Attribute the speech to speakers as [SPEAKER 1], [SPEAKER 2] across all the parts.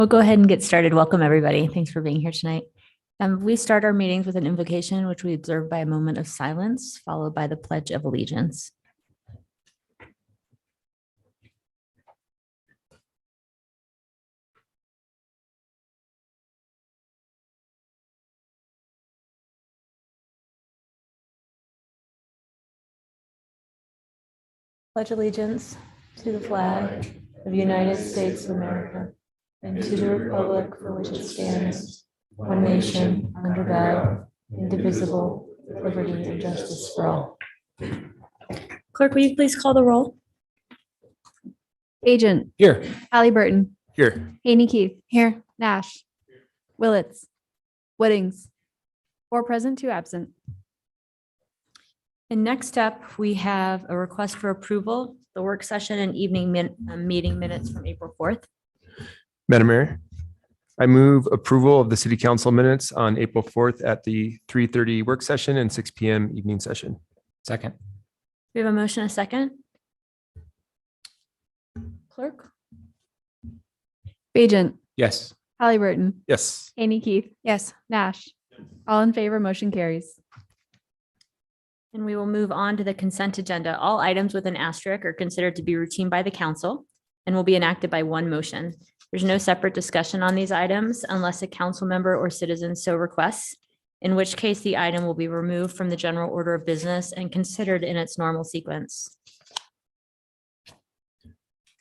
[SPEAKER 1] We'll go ahead and get started. Welcome, everybody. Thanks for being here tonight. We start our meetings with an invocation, which we observe by a moment of silence, followed by the Pledge of Allegiance. Pledge allegiance to the flag of the United States of America and to the republic for which it stands, one nation, under God, indivisible, with liberty and justice for all. Clerk, will you please call the roll?
[SPEAKER 2] Agent.
[SPEAKER 3] Here.
[SPEAKER 2] Halliburton.
[SPEAKER 3] Here.
[SPEAKER 2] Haney Keith. Here. Nash. Willits. Whittings. 4 present, 2 absent.
[SPEAKER 1] And next up, we have a request for approval, the work session and evening meeting minutes from April 4th.
[SPEAKER 3] Madam Mayor, I move approval of the city council minutes on April 4th at the 3:30 work session and 6 p.m. evening session.
[SPEAKER 4] Second.
[SPEAKER 1] We have a motion, a second. Clerk?
[SPEAKER 2] Agent.
[SPEAKER 4] Yes.
[SPEAKER 2] Halliburton.
[SPEAKER 3] Yes.
[SPEAKER 2] Haney Keith. Yes. Nash. All in favor, motion carries.
[SPEAKER 1] And we will move on to the consent agenda. All items with an asterisk are considered to be routine by the council and will be enacted by one motion. There's no separate discussion on these items unless a council member or citizen so requests, in which case the item will be removed from the general order of business and considered in its normal sequence.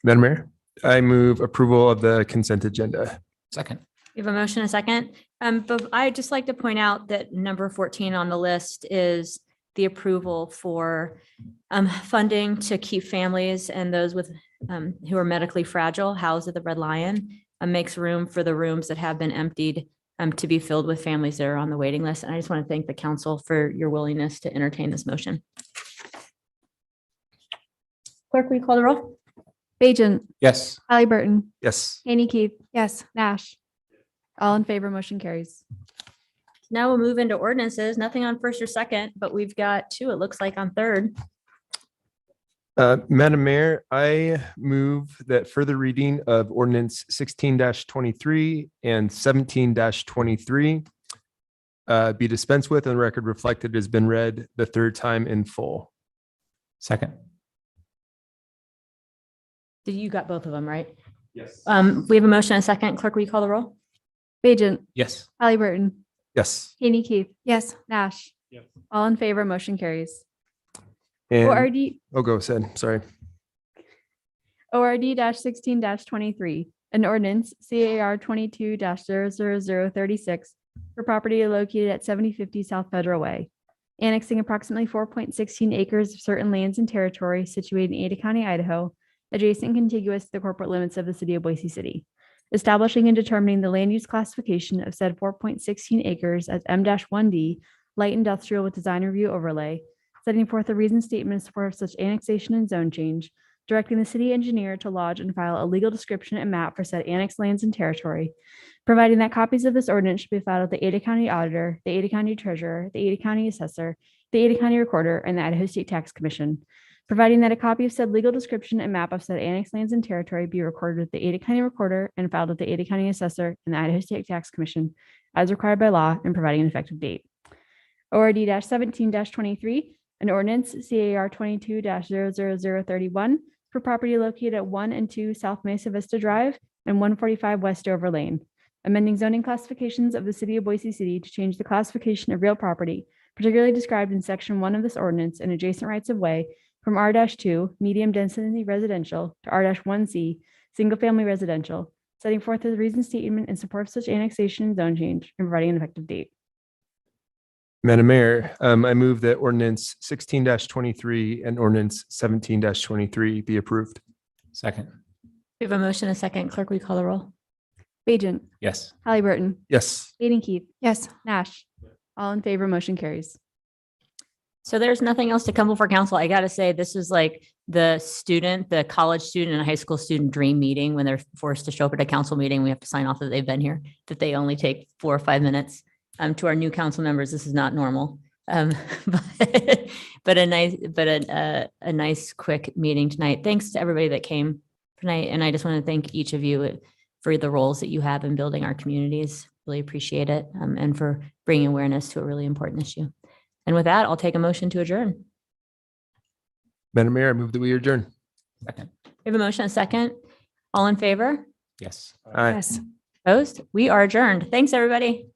[SPEAKER 3] Madam Mayor, I move approval of the consent agenda.
[SPEAKER 4] Second.
[SPEAKER 1] We have a motion, a second. But I'd just like to point out that number 14 on the list is the approval for funding to keep families and those with who are medically fragile housed at the Red Lion. Makes room for the rooms that have been emptied to be filled with families that are on the waiting list. And I just want to thank the council for your willingness to entertain this motion. Clerk, will you call the roll?
[SPEAKER 2] Agent.
[SPEAKER 4] Yes.
[SPEAKER 2] Halliburton.
[SPEAKER 3] Yes.
[SPEAKER 2] Haney Keith. Yes. Nash. All in favor, motion carries.
[SPEAKER 1] Now we'll move into ordinances. Nothing on first or second, but we've got 2, it looks like, on third.
[SPEAKER 3] Madam Mayor, I move that further reading of ordinance 16-23 and 17-23 be dispensed with and the record reflected has been read the 3rd time in full.
[SPEAKER 4] Second.
[SPEAKER 1] Did you got both of them, right?
[SPEAKER 3] Yes.
[SPEAKER 1] We have a motion, a second. Clerk, will you call the roll?
[SPEAKER 2] Agent.
[SPEAKER 4] Yes.
[SPEAKER 2] Halliburton.
[SPEAKER 3] Yes.
[SPEAKER 2] Haney Keith. Yes. Nash.
[SPEAKER 3] Yes.
[SPEAKER 2] All in favor, motion carries.
[SPEAKER 3] And,
[SPEAKER 2] ORD.
[SPEAKER 3] go ahead. Sorry.
[SPEAKER 2] ORD-16-23, an ordinance CAR 22-00036 for property located at 7050 South Federal Way, annexing approximately 4.16 acres of certain lands and territory situated in Ada County, Idaho, adjacent and contiguous to the corporate limits of the city of Boise City, establishing and determining the land use classification of said 4.16 acres as M-1D, light industrial with design review overlay, setting forth a reasoned statement in support of such annexation and zone change, directing the city engineer to lodge and file a legal description and map for said annexed lands and territory, providing that copies of this ordinance should be filed with the Ada County Auditor, the Ada County Treasurer, the Ada County Assessor, the Ada County Recorder, and the Idaho State Tax Commission, providing that a copy of said legal description and map of said annexed lands and territory be recorded with the Ada County Recorder and filed with the Ada County Assessor and the Idaho State Tax Commission as required by law and providing an effective date. ORD-17-23, an ordinance CAR 22-00031 for property located at 1 and 2 South Mesa Vista Drive and 145 West Dover Lane, amending zoning classifications of the city of Boise City to change the classification of real property, particularly described in section 1 of this ordinance and adjacent rights of way from R-2 medium density residential to R-1C single family residential, setting forth a reasoned statement in support of such annexation and zone change and providing an effective date.
[SPEAKER 3] Madam Mayor, I move that ordinance 16-23 and ordinance 17-23 be approved.
[SPEAKER 4] Second.
[SPEAKER 1] We have a motion, a second. Clerk, will you call the roll?
[SPEAKER 2] Agent.
[SPEAKER 4] Yes.
[SPEAKER 2] Halliburton.
[SPEAKER 3] Yes.
[SPEAKER 2] Haney Keith. Yes. Nash. All in favor, motion carries.
[SPEAKER 1] So there's nothing else to come before council. I got to say, this is like the college student and high school student dream meeting when they're forced to show up at a council meeting. We have to sign off that they've been here, that they only take 4 or 5 minutes. To our new council members, this is not normal. But a nice quick meeting tonight. Thanks to everybody that came tonight. And I just want to thank each of you. for the roles that you have in building our communities. Really appreciate it, and for bringing awareness to a really important issue. And with that, I'll take a motion to adjourn.
[SPEAKER 3] Madam Mayor, I move that we adjourn.
[SPEAKER 4] Second.
[SPEAKER 1] We have a motion, a second. All in favor?
[SPEAKER 4] Yes.
[SPEAKER 3] Aye.
[SPEAKER 2] Yes.
[SPEAKER 1] Opposed? We are adjourned. Thanks, everybody.